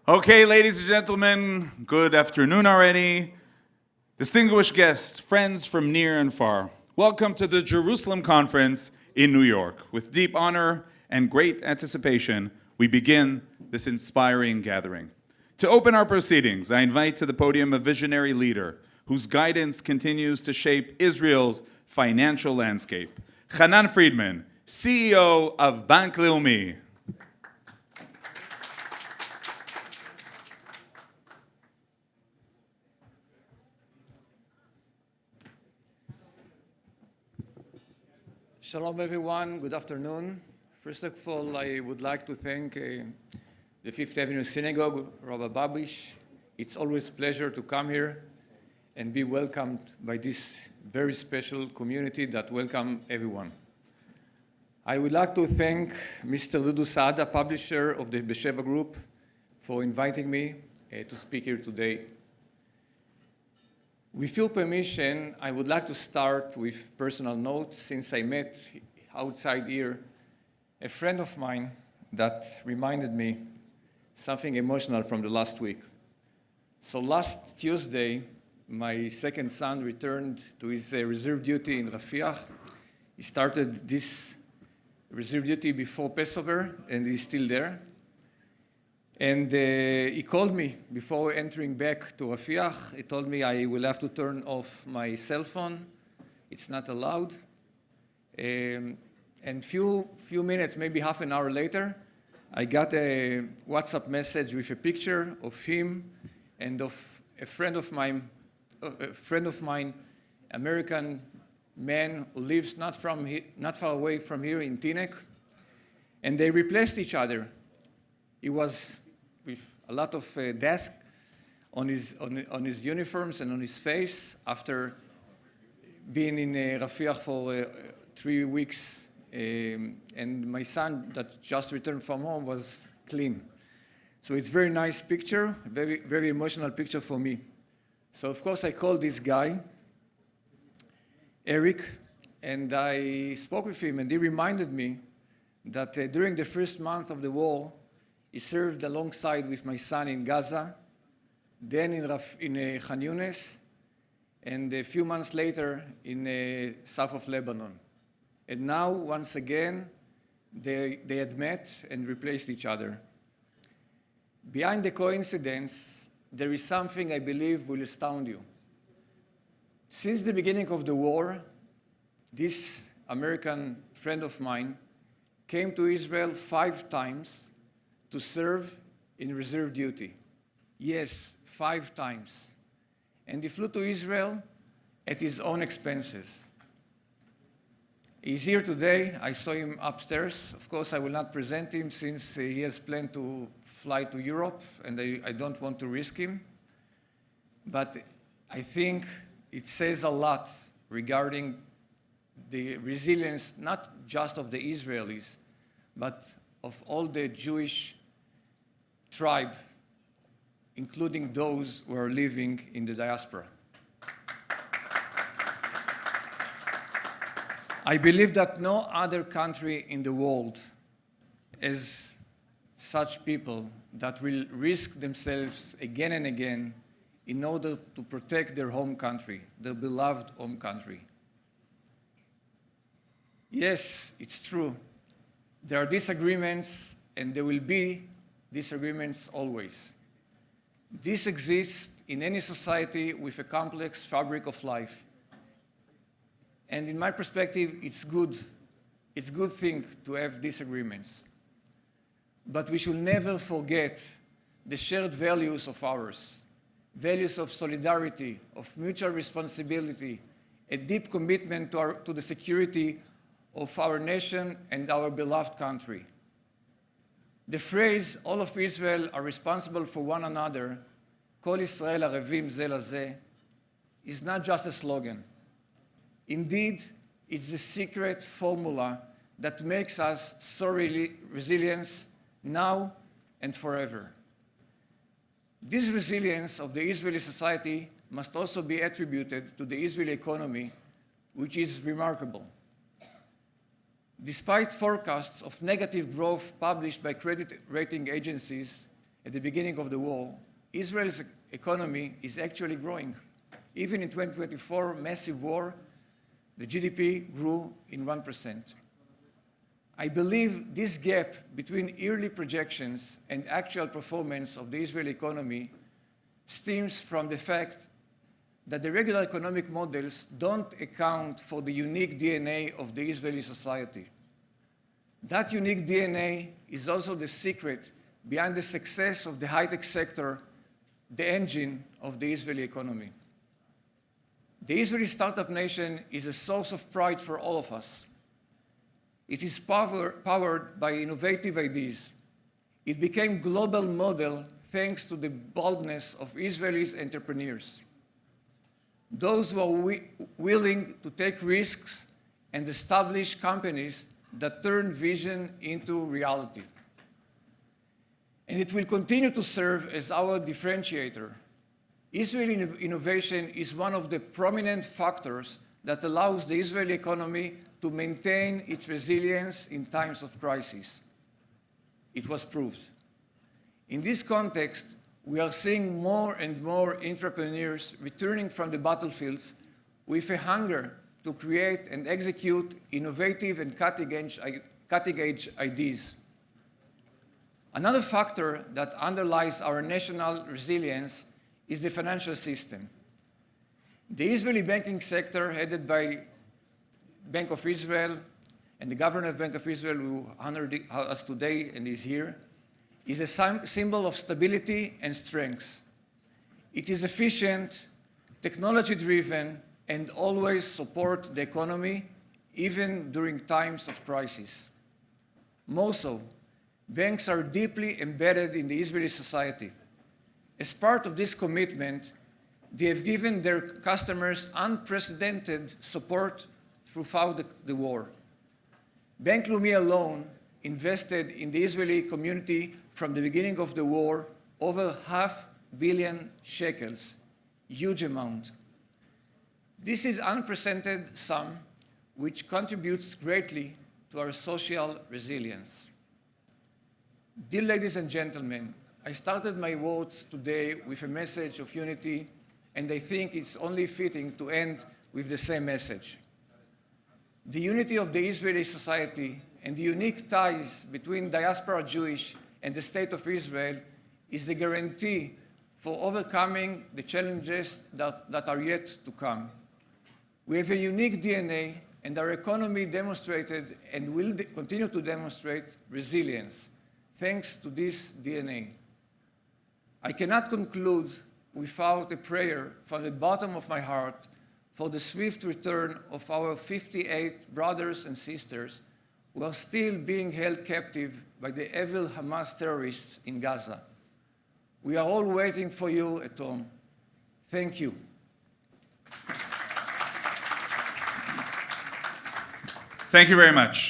Okay, ladies and gentlemen, good afternoon already. Distinguished guests, friends from near and far, welcome to the Jerusalem Conference in New York. With deep honor and great anticipation, we begin this inspiring gathering. To open our proceedings, I invite to the podium a visionary leader whose guidance continues to shape Israel's financial landscape. Hanan Friedman, CEO of Bank Leumi. Shalom everyone, good afternoon. First of all, I would like to thank the Fifth Avenue Synagogue, Rabbi Babish. It's always a pleasure to come here and be welcomed by this very special community that welcome everyone. I would like to thank Mr. Dudu Saada, publisher of the Besheva Group, for inviting me to speak here today. With your permission, I would like to start with personal notes since I met outside here a friend of mine that reminded me something emotional from the last week. So last Tuesday, my second son returned to his reserve duty in Rafiach. He started this reserve duty before Passover, and he's still there. And he called me before entering back to Rafiach. He told me I will have to turn off my cell phone. It's not allowed. And few minutes, maybe half an hour later, I got a WhatsApp message with a picture of him and of a friend of mine, American man who lives not far away from here in Teaneck. And they replaced each other. He was with a lot of dust on his uniforms and on his face after being in Rafiach for 3 weeks. And my son that just returned from home was clean. So it's a very nice picture, very, very emotional picture for me. So of course I called this guy, Eric, and I spoke with him, and he reminded me that during the first month of the war, he served alongside with my son in Gaza, then in Khan Yunis, and a few months later in south of Lebanon. And now, once again, they had met and replaced each other. Behind the coincidence, there is something I believe will astound you. Since the beginning of the war, this American friend of mine came to Israel 5 times to serve in reserve duty. Yes, 5 times. And he flew to Israel at his own expenses. He's here today. I saw him upstairs. Of course, I will not present him since he has planned to fly to Europe, and I don't want to risk him. But I think it says a lot regarding the resilience, not just of the Israelis, but of all the Jewish tribe, including those who are living in the diaspora. I believe that no other country in the world has such people that will risk themselves again and again in order to protect their home country, their beloved home country. Yes, it's true. There are disagreements, and there will be disagreements always. This exists in any society with a complex fabric of life. And in my perspective, it's good. It's a good thing to have disagreements. But we should never forget the shared values of ours, values of solidarity, of mutual responsibility, a deep commitment to the security of our nation and our beloved country. The phrase, all of Israel are responsible for one another, Kol Yisrael arevim ze lazeh, is not just a slogan. Indeed, it's the secret formula that makes us so resilient now and forever. This resilience of the Israeli society must also be attributed to the Israeli economy, which is remarkable. Despite forecasts of negative growth published by credit rating agencies, at the beginning of the war, Israel's economy is actually growing. Even in 2024, massive war, the GDP grew in 1%. I believe this gap between yearly projections and actual performance of the Israeli economy stems from the fact that the regular economic models don't account for the unique DNA of the Israeli society. That unique DNA is also the secret behind the success of the high-tech sector, the engine of the Israeli economy. The Israeli startup nation is a source of pride for all of us. It is powered by innovative ideas. It became global model thanks to the boldness of Israelis entrepreneurs. Those who are willing to take risks and establish companies that turn vision into reality. And it will continue to serve as our differentiator. Israeli innovation is one of the prominent factors that allows the Israeli economy to maintain its resilience in times of crisis. It was proved. In this context, we are seeing more and more entrepreneurs returning from the battlefields with a hunger to create and execute innovative and cutting-edge ideas. Another factor that underlies our national resilience is the financial system. The Israeli banking sector, headed by Bank of Israel and the governor of Bank of Israel, who honored us today and is here, is a symbol of stability and strength. It is efficient, technology-driven, and always support the economy, even during times of crisis. More so, banks are deeply embedded in the Israeli society. As part of this commitment, they have given their customers unprecedented support throughout the war. Bank Leumi alone invested in the Israeli community from the beginning of the war over $500 million shekels, huge amount. This is unprecedented sum which contributes greatly to our social resilience. Dear ladies and gentlemen, I started my words today with a message of unity, and I think it's only fitting to end with the same message. The unity of the Israeli society and the unique ties between diaspora Jewish and the State of Israel is the guarantee for overcoming the challenges that are yet to come. We have a unique DNA, and our economy demonstrated and will continue to demonstrate resilience, thanks to this DNA. I cannot conclude without a prayer from the bottom of my heart for the swift return of our 58 brothers and sisters who are still being held captive by the evil Hamas terrorists in Gaza. We are all waiting for you at home. Thank you. Thank you very much.